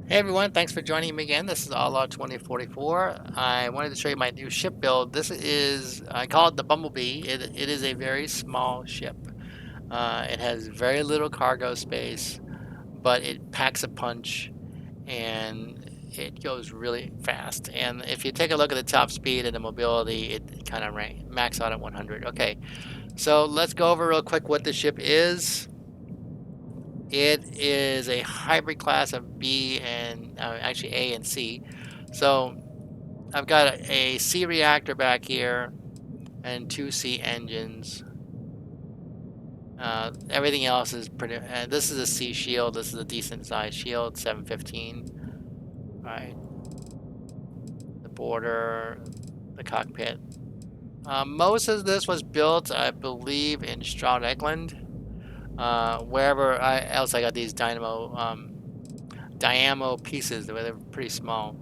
Hey everyone, thanks for joining me again. This is Outlaw 2044. I wanted to show you my new ship build. This is, I call it the Bumblebee. It is a very small ship. It has very little cargo space, but it packs a punch and it goes really fast. And if you take a look at the top speed and the mobility, it kind of max out at 100. Okay, so let's go over real quick what the ship is. It is a hybrid class of B and actually A and C. So I've got a C reactor back here and two C engines. Everything else is pretty. This is a C shield. This is a decent sized shield, 715. All right, the border, the cockpit. Most of this was built, I believe, in Stroud Eckland. Wherever else I got these Dynamo pieces. They're pretty small.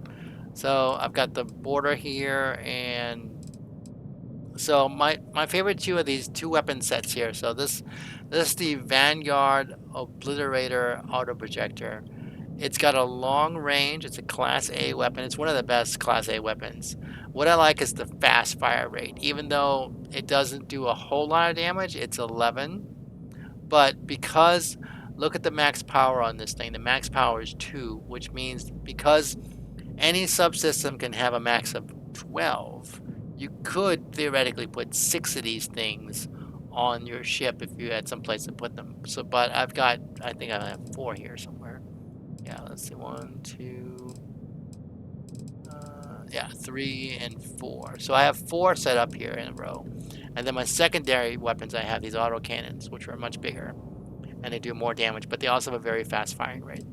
So I've got the border here, and so my favorite two of these two weapon sets here. So this is the Vanguard Obliterator auto projector. It's got a long range. It's a Class A weapon. It's one of the best Class A weapons. What I like is the fast fire rate. Even though it doesn't do a whole lot of damage, it's 11. But because look at the max power on this thing. The max power is 2, which means because any subsystem can have a max of 12. You could theoretically put 6 of these things on your ship if you had some place to put them. So, but I think I have 4 here somewhere. Yeah, let's see, 1, 2, yeah, 3 and 4. So I have 4 set up here in a row. And then my secondary weapons, I have these auto cannons, which are much bigger, and they do more damage, but they also have a very fast firing rate.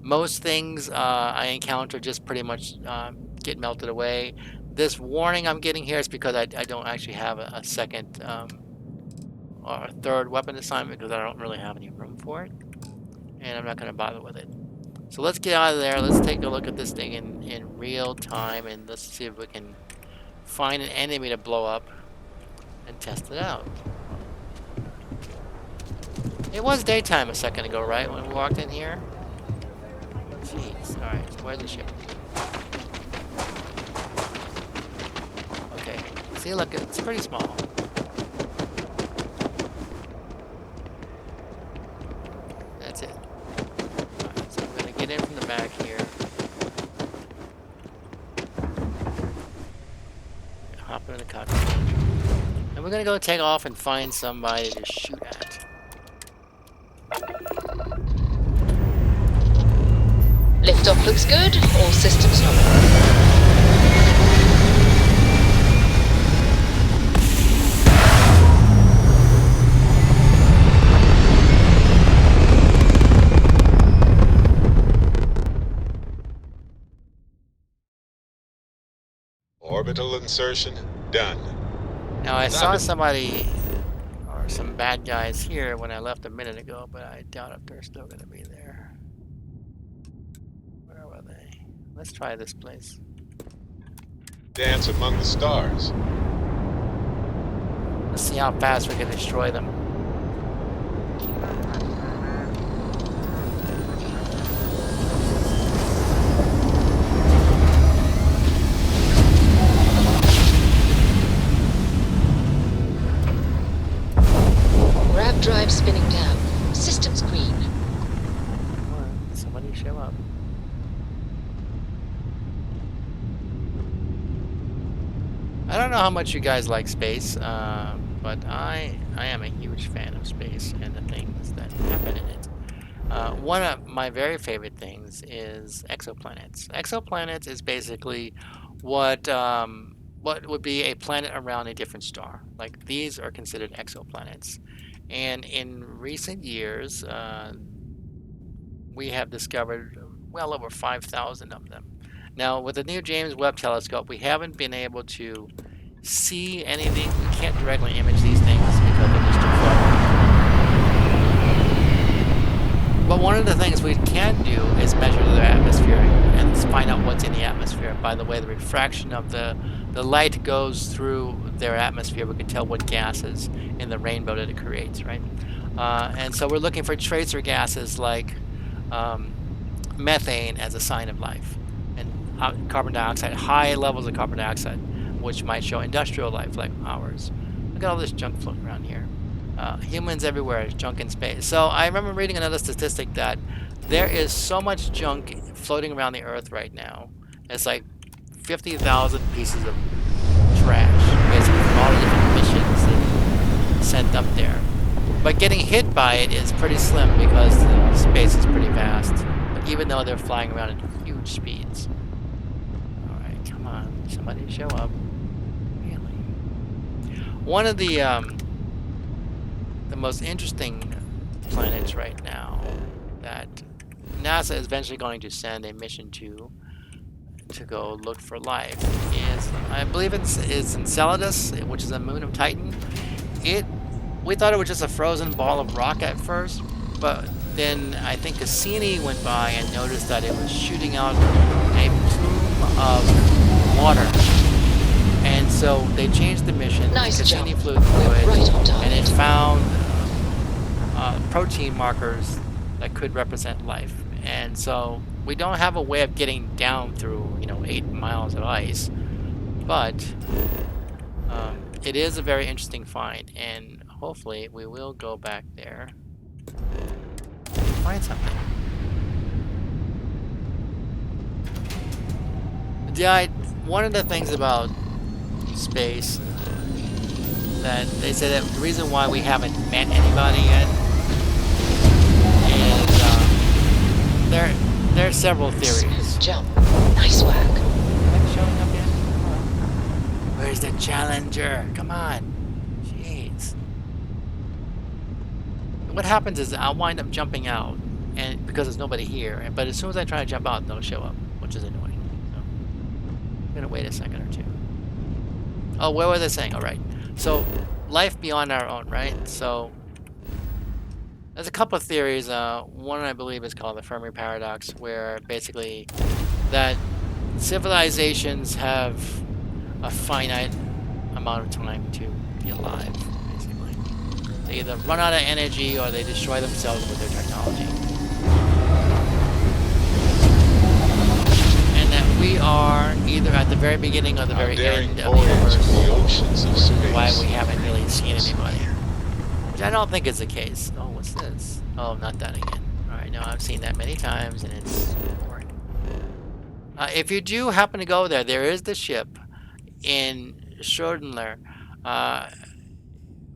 Most things I encounter just pretty much get melted away. This warning I'm getting here is because I don't actually have a second or a third weapon assignment because I don't really have any room for it, and I'm not going to bother with it. So let's get out of there. Let's take a look at this thing in real time, and let's see if we can find an enemy to blow up and test it out. It was daytime a second ago, right, when we walked in here? Jeez. Alright, so where's the ship? Okay. See, look, it's pretty small. That's it. Alright, so I'm gonna get in from the back here. Hop in the cockpit. And we're gonna go take off and find somebody to shoot at. Liftoff looks good. All systems nominal. Orbital insertion done. Now I saw somebody or some bad guys here when I left a minute ago, but I doubt if they're still gonna be there. Where were they? Let's try this place. Dance among the stars. Let's see how fast we can destroy them. Grav drive spinning down. Systems green. Come on, somebody show up. I don't know how much you guys like space, but I am a huge fan of space and the things that happen in it. One of my very favorite things is exoplanets. Exoplanets is basically what would be a planet around a different star. Like these are considered exoplanets. And in recent years, we have discovered well over 5,000 of them. Now, with the new James Webb Telescope, we haven't been able to see anything. We can't directly image these things because they're just too far. But one of the things we can do is measure their atmosphere and find out what's in the atmosphere. By the way, the refraction of the light goes through their atmosphere. We can tell what gases in the rainbow that it creates, right? And so we're looking for tracer gases like methane as a sign of life, and carbon dioxide, high levels of carbon dioxide, which might show industrial life like ours. Look at all this junk floating around here. Humans everywhere, junk in space. So I remember reading another statistic that there is so much junk floating around the Earth right now. It's like 50,000 pieces of trash, basically from all the different missions that sent up there. But getting hit by it is pretty slim because the space is pretty vast. But even though they're flying around at huge speeds. Alright, come on. Somebody show up. Really? One of the most interesting planets right now that NASA is eventually going to send a mission to go look for life is, I believe it's Enceladus, which is a moon of Titan. We thought it was just a frozen ball of rock at first, but then I think Cassini went by and noticed that it was shooting out a plume of water. And so they changed the mission. Nice Cassini job. flew through it, Right on target. and it found protein markers that could represent life. And so we don't have a way of getting down through, 8 miles of ice, but it is a very interesting find, and hopefully we will go back there and find something. Yeah, one of the things about space that they say that the reason why we haven't met anybody yet is there are several theories. Smooth jump. Nice work. Am I showing up yet? Come on. Where's the Challenger? Come on. Jeez. What happens is I'll wind up jumping out, and because there's nobody here. But as soon as I try to jump out, they'll show up, which is annoying. So I'm gonna wait a second or two. Oh, what was I saying? All right. So life beyond our own, right? So there's a couple of theories. One I believe is called the Fermi paradox, where basically that civilizations have a finite amount of time to be alive, basically. They either run out of energy or they destroy themselves with their technology. And that we are either at the very beginning or the very end of the universe, the oceans of space. why we haven't really seen anybody. Which I don't think is the case. Oh, what's this? Oh, not that again. Alright, no, I've seen that many times and it's boring. If you do happen to go there, there is the ship in Schrodinger.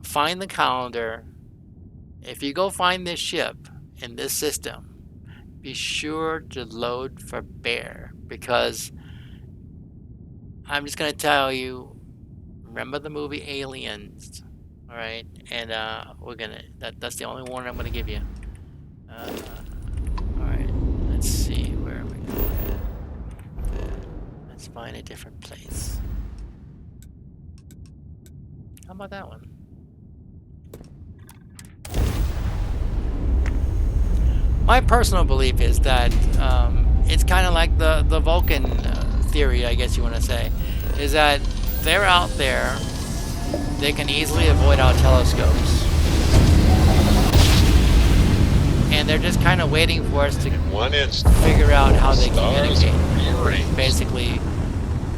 Find the calendar. If you go find this ship in this system, be sure to load for bear, because I'm just gonna tell you, remember the movie Aliens, all right? And we're gonna that's the only warning I'm gonna give you. All right, let's see, where are we going? Let's find a different place. How about that one? My personal belief is that it's kind of like the Vulcan theory, I guess you want to say, is that they're out there, they can easily avoid our telescopes, and they're just kind of waiting for us to One instant, figure out how they stars communicate, or rearrange. basically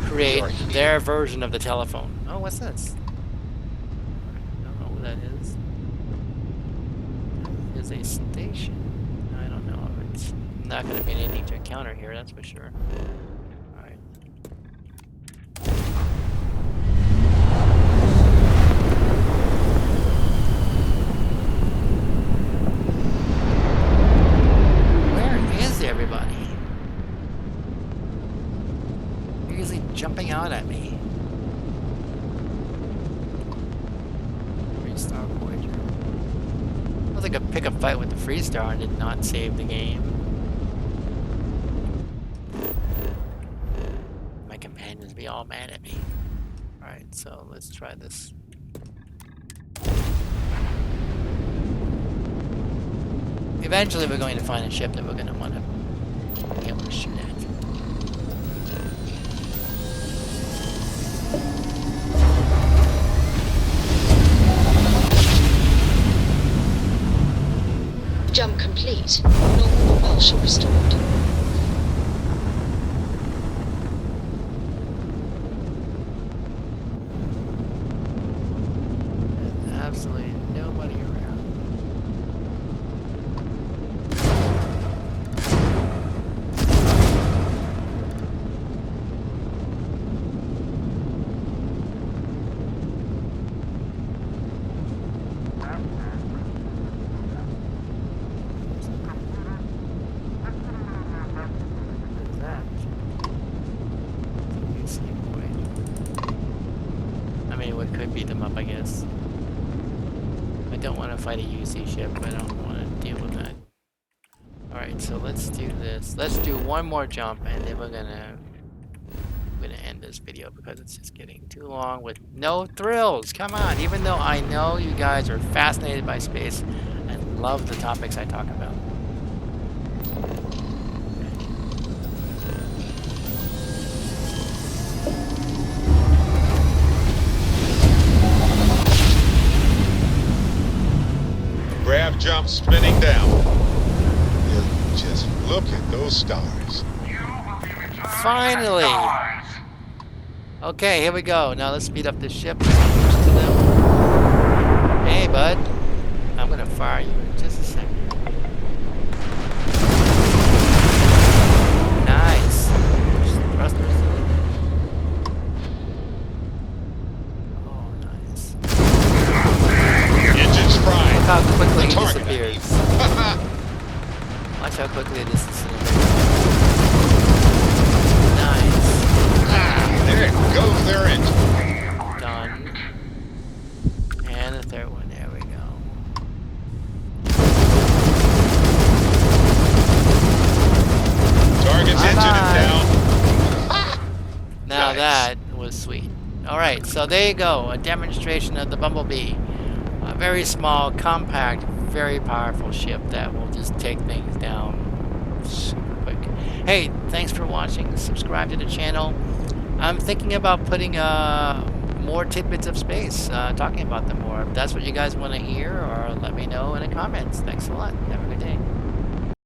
create We are here. their version of the telephone. Oh, what's this? I don't know what that is. It's a station. I don't know. It's not going to be anything to encounter here, that's for sure. Alright. Where is everybody? You're usually jumping out at me. Restart Voyager. I was like a pick a fight with the Freestar and did not save the game. My companions be all mad at me. Alright, so let's try this. Eventually we're going to find a ship that we're going to want to be able to shoot at. Jump complete. Normal propulsion restored. fight a UC ship. I don't want to deal with that. Alright, so let's do this. Let's do one more jump, and then we're gonna end this video because it's just getting too long with no thrills. Come on, even though I know you guys are fascinated by space and love the topics I talk about. Grav jump spinning down. Yeah, just look at those stars. Finally! Okay, here we go. Now let's speed up this ship. Close to them. Hey, bud. I'm gonna fire you in just a second. Nice. Thrusters. Oh, nice. Engines fried. Look how quickly The he target. disappears. Watch how quickly this disintegrates. Nice. There goes their engine. Done. And the third one. There we go. Target's engine is down. Now Nice. that was sweet. Alright, so there you go. A demonstration of the Bumblebee. A very small, compact, very powerful ship that will just take things down super quick. Hey, thanks for watching. Subscribe to the channel. I'm thinking about putting more tidbits of space, talking about them more. If that's what you guys want to hear, or let me know in the comments. Thanks a lot. Have a good day.